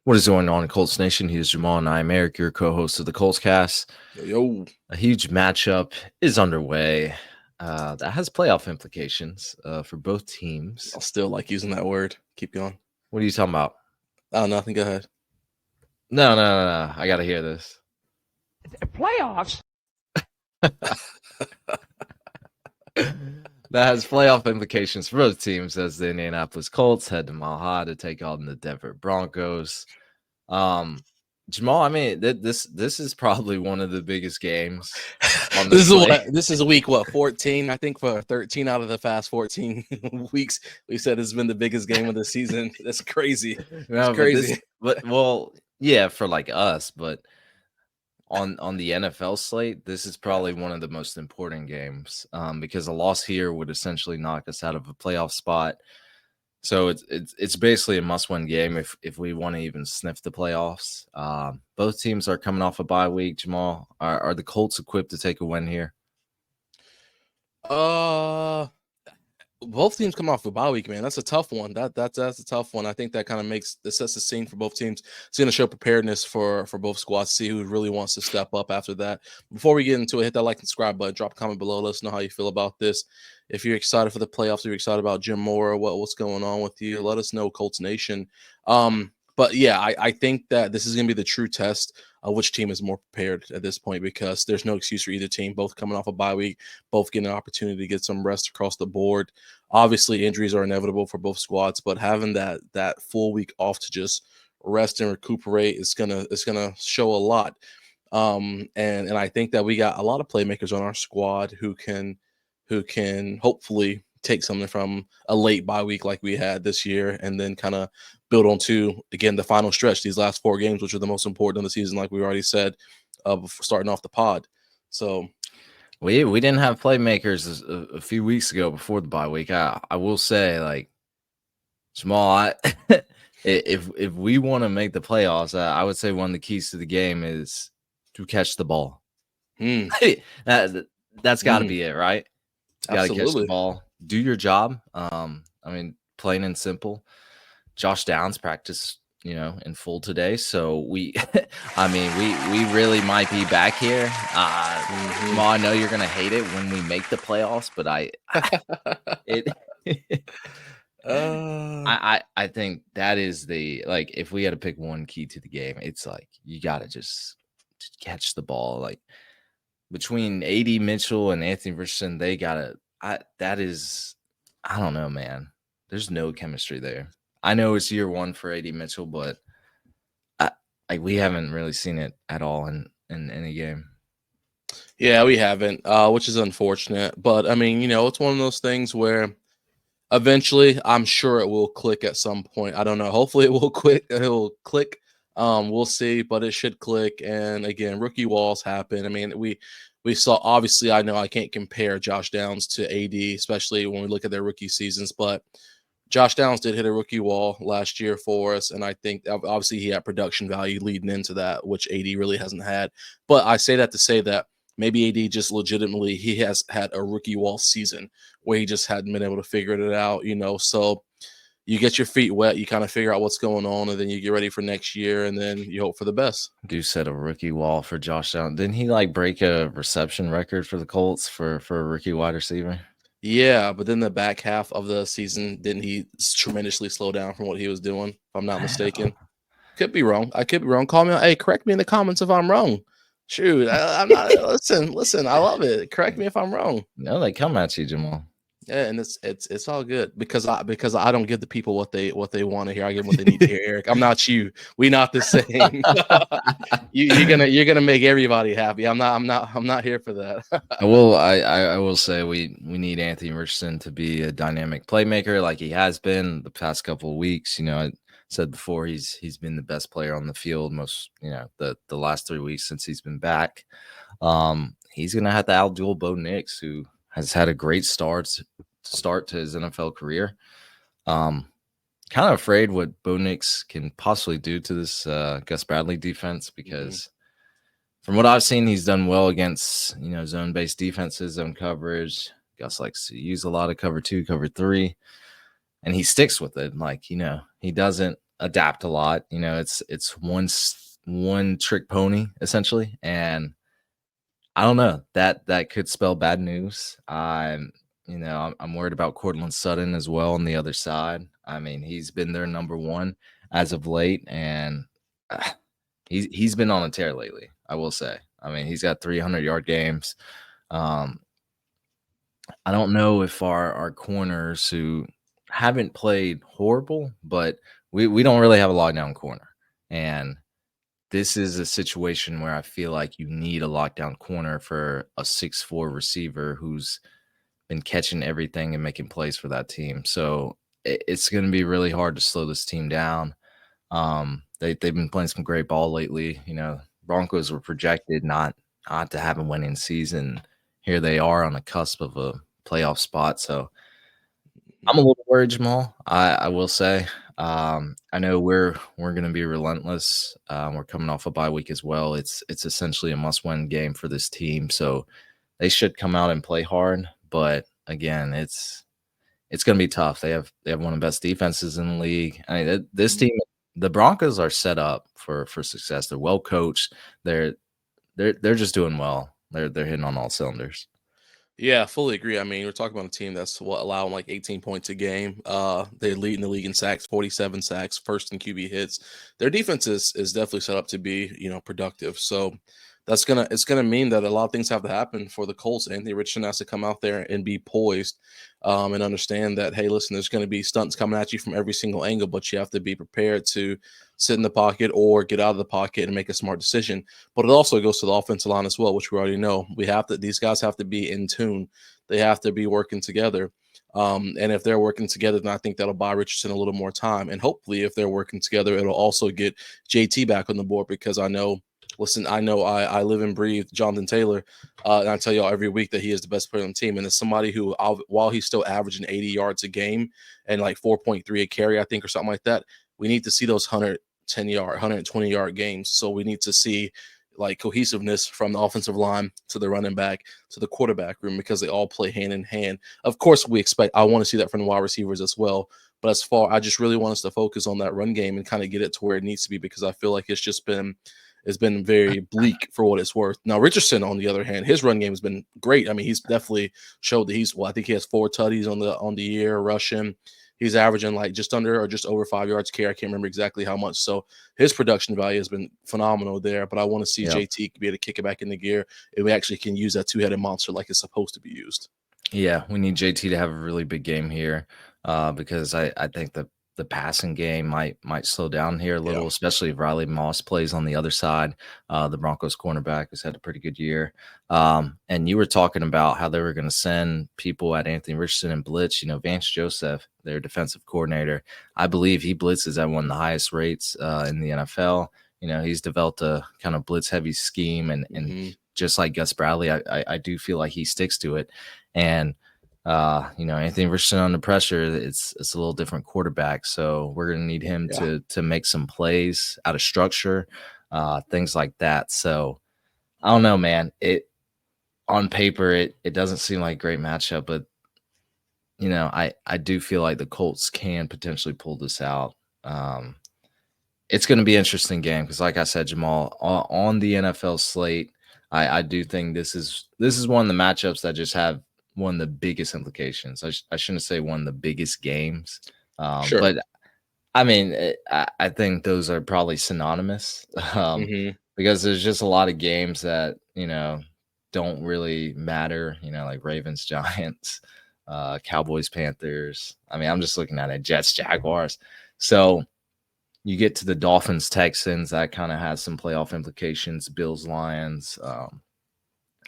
What is going on, Colts Nation? He is Jamal, and I am Eric, your co-host of the Colts Cast. Yo. A huge matchup is underway that has playoff implications for both teams. I still like using that word. Keep going. What are you talking about? Oh, nothing. Go ahead. No. I got to hear this. Playoffs? That has playoff implications for both teams as the Indianapolis Colts head to Mile High to take on the Denver Broncos. Jamal, I mean, this is probably one of the biggest games on the slate. This is week 14. I think for 13 out of the past 14 weeks, we said it's been the biggest game of the season. That's crazy. No, crazy. Yeah, for like us, but on the NFL slate, this is probably one of the most important games because a loss here would essentially knock us out of a playoff spot. So it's basically a must-win game if we want to even sniff the playoffs. Both teams are coming off a bye week. Jamal, are the Colts equipped to take a win here? Both teams come off a bye week, man. That's a tough one. That's a tough one. I think that kind of sets the scene for both teams. It's going to show preparedness for both squads. See who really wants to step up after that. Before we get into it, hit that like and subscribe button. Drop a comment below. Let us know how you feel about this. If you're excited for the playoffs, if you're excited about Jim Mora, what's going on with you, let us know, Colts Nation. But yeah, I think that this is going to be the true test of which team is more prepared at this point, because there's no excuse for either team. Both coming off a bye week, both getting an opportunity to get some rest across the board. Obviously, injuries are inevitable for both squads, but having that full week off to just rest and recuperate is gonna show a lot. And I think that we got a lot of playmakers on our squad who can hopefully take something from a late bye week like we had this year, and then kind of build on to, again, the final stretch, these last 4 games, which are the most important of the season, like we already said, starting off the pod. So we didn't have playmakers a few weeks ago before the bye week. I will say, like, Jamal, if we want to make the playoffs, I would say one of the keys to the game is to catch the ball. That's got to be it, right? Got to catch the ball, do your job. I mean, plain and simple. Josh Downs practiced, in full today, so we really might be back here. Jamal, I know you're gonna hate it when we make the playoffs, but I think that is if we had to pick one key to the game, it's like you gotta just catch the ball. Like, between AD Mitchell and Anthony Richardson, they gotta. I don't know, man. There's no chemistry there. I know it's year 1 for AD Mitchell, but we haven't really seen it at all in any game. Yeah, we haven't, which is unfortunate. But I mean, it's one of those things where eventually, I'm sure it will click at some point. I don't know. Hopefully, it will click. We'll see, but it should click. And again, rookie walls happen. I mean, we saw, obviously, I know I can't compare Josh Downs to AD, especially when we look at their rookie seasons, but Josh Downs did hit a rookie wall last year for us, and I think obviously he had production value leading into that, which AD really hasn't had. But I say that to say that maybe AD just legitimately, he has had a rookie wall season where he just hadn't been able to figure it out, So you get your feet wet, you kind of figure out what's going on, and then you get ready for next year, and then you hope for the best. Dude set a rookie wall for Josh Downs. Didn't he break a reception record for the Colts for a rookie wide receiver? Yeah, but then the back half of the season, didn't he tremendously slow down from what he was doing, if I'm not mistaken? Could be wrong. I could be wrong. Call me. Hey, correct me in the comments if I'm wrong. Shoot, I'm not. Listen. I love it. Correct me if I'm wrong. No, they come at you, Jamal. Yeah, and it's all good because I don't give the people what they want to hear. I give them what they need to hear. Eric, I'm not you. We not the same. you're gonna make everybody happy. I'm not here for that. I will say we need Anthony Richardson to be a dynamic playmaker like he has been the past couple of weeks. I said before he's been the best player on the field most the last 3 weeks since he's been back. He's gonna have to outduel Bo Nix, who has had a great start to his NFL career. Kind of afraid what Bo Nix can possibly do to this Gus Bradley defense, because from what I've seen, he's done well against zone-based defenses, zone coverage. Gus likes to use a lot of cover 2, cover 3, and he sticks with it. He doesn't adapt a lot. You know, it's one trick pony essentially, and I don't know, that could spell bad news. I'm worried about Courtland Sutton as well on the other side. I mean, he's been their number one as of late, and uh, he's been on a tear lately, I will say. I mean, he's got 300-yard games. Um, I don't know if our corners who haven't played horrible, but we don't really have a lockdown corner. And this is a situation where I feel like you need a lockdown corner for a 6'4" receiver who's been catching everything and making plays for that team. So it's going to be really hard to slow this team down. They've been playing some great ball lately. You know, Broncos were projected not to have a winning season. Here they are on the cusp of a playoff spot. So I'm a little worried, Jamal. I will say. I know we're going to be relentless. We're coming off a bye week as well. It's essentially a must-win game for this team, so they should come out and play hard. But again, it's going to be tough. They have one of the best defenses in the league. I mean, this team, the Broncos, are set up for success. They're well coached. They're just doing well. They're hitting on all cylinders. Yeah, fully agree. I mean, we're talking about a team that's allowing like 18 points a game. They're leading the league in sacks, 47 sacks, first in QB hits. Their defense is definitely set up to be, productive. So it's gonna mean that a lot of things have to happen for the Colts. Anthony Richardson has to come out there and be poised, and understand that, hey, listen, there's gonna be stunts coming at you from every single angle, but you have to be prepared to sit in the pocket or get out of the pocket and make a smart decision. But it also goes to the offensive line as well, which we already know. These guys have to be in tune. They have to be working together. And if they're working together, then I think that'll buy Richardson a little more time. And hopefully, if they're working together, it'll also get JT back on the board, because I know I live and breathe Jonathan Taylor. And I tell y'all every week that he is the best player on the team. And it's somebody who, while he's still averaging 80 yards a game and like 4.3 a carry, I think, or something like that, we need to see those 110-yard, 120-yard games. So we need to see like cohesiveness from the offensive line to the running back to the quarterback room, because they all play hand in hand. Of course, I want to see that from the wide receivers as well. But I just really want us to focus on that run game and kind of get it to where it needs to be, because I feel like it's been very bleak for what it's worth. Now, Richardson, on the other hand, his run game has been great. I mean, he's definitely showed that I think he has 4 tutties on the year rushing. He's averaging like just under or just over 5 yards carry. I can't remember exactly how much. So his production value has been phenomenal there. But I want to see JT be able to kick it back into gear, and we actually can use that two-headed monster like it's supposed to be used. Yeah, we need JT to have a really big game here, because I think the passing game might slow down here a little, especially if Riley Moss plays on the other side. The Broncos cornerback has had a pretty good year. And you were talking about how they were going to send people at Anthony Richardson and blitz. You know, Vance Joseph, their defensive coordinator, I believe he blitzes at one of the highest rates in the NFL. You know, he's developed a kind of blitz-heavy scheme, and just like Gus Bradley, I do feel like he sticks to it. And Anthony Richardson under pressure, it's a little different quarterback. So we're going to need him to make some plays out of structure, things like that. So I don't know, man. On paper, it doesn't seem like a great matchup, but I do feel like the Colts can potentially pull this out. It's going to be an interesting game because, like I said, Jamal, on the NFL slate, I do think this is one of the matchups that just have one of the biggest implications. I shouldn't say one of the biggest games, Sure. but I mean, I think those are probably synonymous, because there's just a lot of games that don't really matter. Like Ravens, Giants, Cowboys, Panthers. I mean, I'm just looking at it. Jets, Jaguars. So you get to the Dolphins, Texans. That kind of has some playoff implications. Bills, Lions.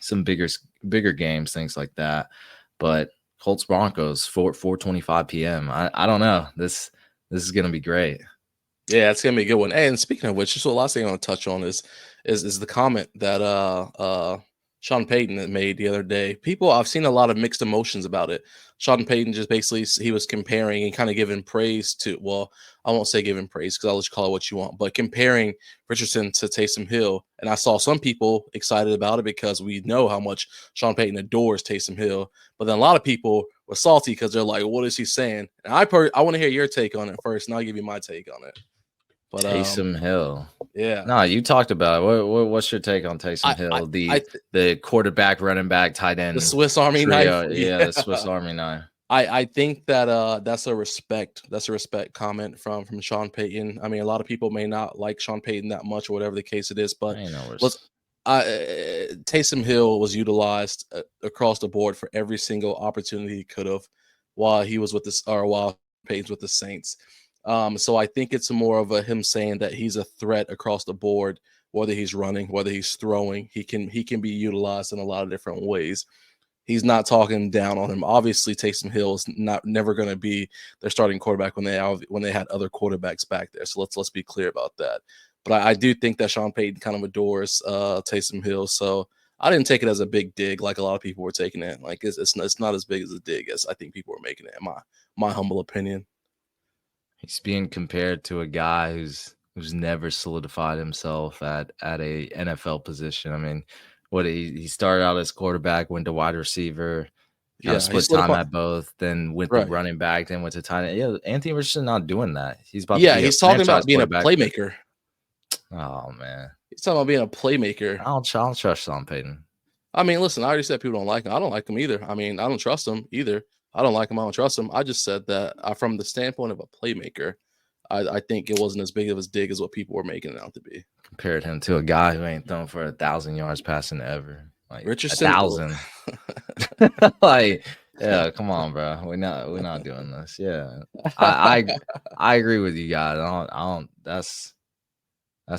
Some bigger games, things like that. But Colts Broncos 4:25 p.m. I don't know. This is gonna be great. Yeah, it's gonna be a good one. Hey, and speaking of which, just the last thing I want to touch on is the comment that Sean Payton made the other day. I've seen a lot of mixed emotions about it. Sean Payton just basically, he was comparing and kind of giving praise to, well, I won't say giving praise because I'll let you call it what you want, but comparing Richardson to Taysom Hill. And I saw some people excited about it because we know how much Sean Payton adores Taysom Hill. But then a lot of people were salty because they're like, what is he saying? And I want to hear your take on it first, and I'll give you my take on it. But Taysom Hill. yeah. No, you talked about it. What's your take on Taysom Hill? The quarterback, running back, tight end, the Swiss Army trio. knife. Yeah, the Swiss Army knife. I think that that's a respect comment from Sean Payton. I mean, a lot of people may not like Sean Payton that much or whatever the case it is, but Taysom Hill was utilized across the board for every single opportunity he could have while he was with this, or while Payton's with the Saints. So I think it's more of him saying that he's a threat across the board, whether he's running, whether he's throwing, he can be utilized in a lot of different ways. He's not talking down on him. Obviously, Taysom Hill is never going to be their starting quarterback when they had other quarterbacks back there. So let's be clear about that. But I do think that Sean Payton kind of adores Taysom Hill. So I didn't take it as a big dig like a lot of people were taking it. Like it's not as big as a dig as I think people were making it. In my humble opinion. He's being compared to a guy who's never solidified himself at a NFL position. I mean, he started out as quarterback, went to wide receiver, kind of split time at both, then went to running back, then went to tight end. Yeah, Anthony Richardson not doing that. He's he's talking about being a playmaker. Oh man, he's talking about being a playmaker. I don't trust Sean Payton. I mean, listen, I already said people don't like him. I don't like him either. I mean, I don't trust him either. I don't like him. I don't trust him. I just said that from the standpoint of a playmaker, I think it wasn't as big of a dig as what people were making it out to be. Compared him to a guy who ain't thrown for 1,000 yards passing ever. Like Richardson, 1,000. Like, yeah, come on, bro. We're not doing this. Yeah, I agree with you guys. I don't. That's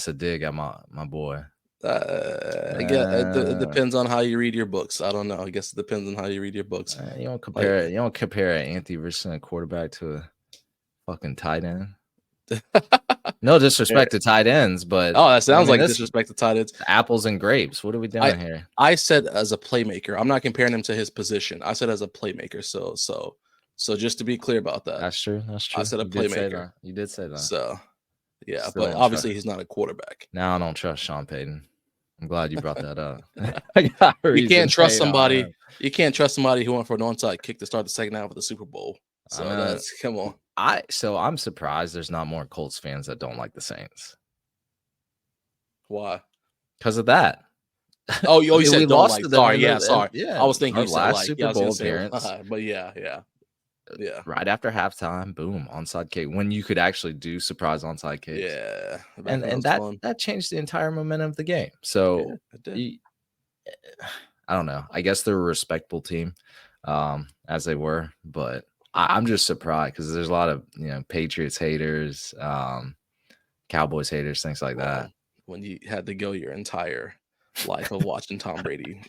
a dig at my boy. It depends on how you read your books. I don't know. I guess it depends on how you read your books. You don't compare. You don't compare an Anthony Richardson, a quarterback, to a fucking tight end. No disrespect to tight ends, but that sounds like disrespect to tight ends. Apples and grapes. What are we doing here? I said as a playmaker. I'm not comparing him to his position. I said as a playmaker. So just to be clear about that. That's true. I said a playmaker. You did say that. So yeah, but obviously he's not a quarterback. Now I don't trust Sean Payton. I'm glad you brought that up. You can't trust somebody. You can't trust somebody who went for an onside kick to start the second half of the Super Bowl. So come on. I'm surprised there's not more Colts fans that don't like the Saints. Why? Because of that. Oh, you said don't like. Sorry, sorry. Yeah, I was thinking our last Super Bowl appearance. But yeah. Right after halftime, boom, onside kick. When you could actually do surprise onside kicks. Yeah, and that changed the entire momentum of the game. So I don't know. I guess they're a respectable team, as they were, but I'm just surprised because there's a lot of Patriots haters, Cowboys haters, things like that. When you had to go your entire life of watching Tom Brady,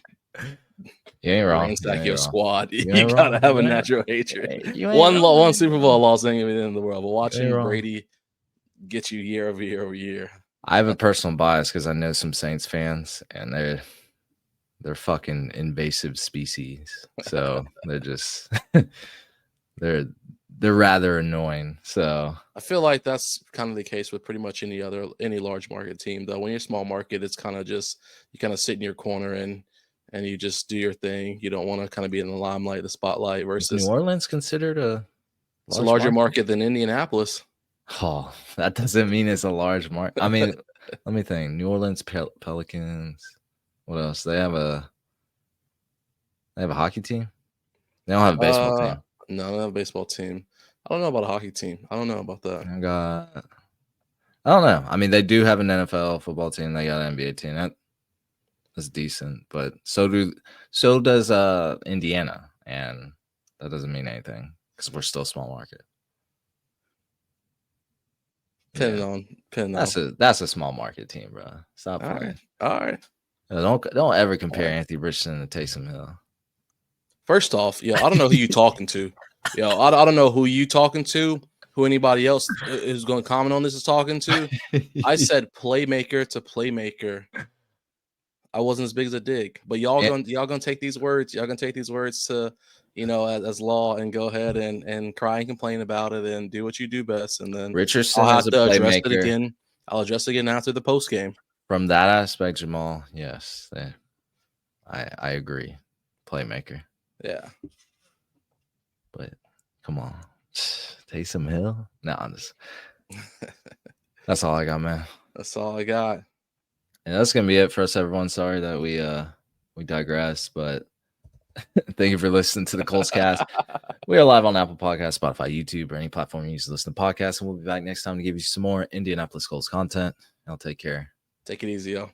you ain't wrong. Ransack your squad. You gotta have a natural hatred. One Super Bowl loss ain't everything in the world, but watching Brady get you year over year over year. I have a personal bias because I know some Saints fans, and they're fucking invasive species. So they're just they're rather annoying. So I feel like that's kind of the case with pretty much any large market team, though. When you're small market, it's kind of just you kind of sit in your corner and you just do your thing. You don't want to kind of be in the limelight, the spotlight. Versus New Orleans considered a larger market than Indianapolis. Oh, that doesn't mean it's a large market. I mean, let me think. New Orleans Pelicans. What else? They have a hockey team. They don't have a baseball team. No, they don't have a baseball team. I don't know about a hockey team. I don't know about that. I don't know. I mean, they do have an NFL football team. They got an NBA team. That's decent, but so does Indiana, and that doesn't mean anything because we're still a small market. That's a small market team, bro. Stop playing. All right. Don't ever compare Anthony Richardson to Taysom Hill. First off, I don't know who you talking to. I don't know who you talking to. Who anybody else who's going to comment on this is talking to. I said playmaker to playmaker. I wasn't as big as a dig, but y'all gonna take these words. Y'all gonna take these words to as law and go ahead and cry and complain about it and do what you do best. And then Richardson I'll have is to a address it playmaker. again. I'll address it again after the post game. From that aspect, Jamal, yes, I agree. Playmaker. Yeah. But come on. Taysom Hill? No, I'm just That's all I got, man. That's all I got. And that's gonna be it for us, everyone. Sorry that we digress, but thank you for listening to the Colts cast. We are live on Apple Podcasts, Spotify, YouTube, or any platform you use to listen to podcasts. And we'll be back next time to give you some more Indianapolis Colts content. Y'all take care. Take it easy, yo.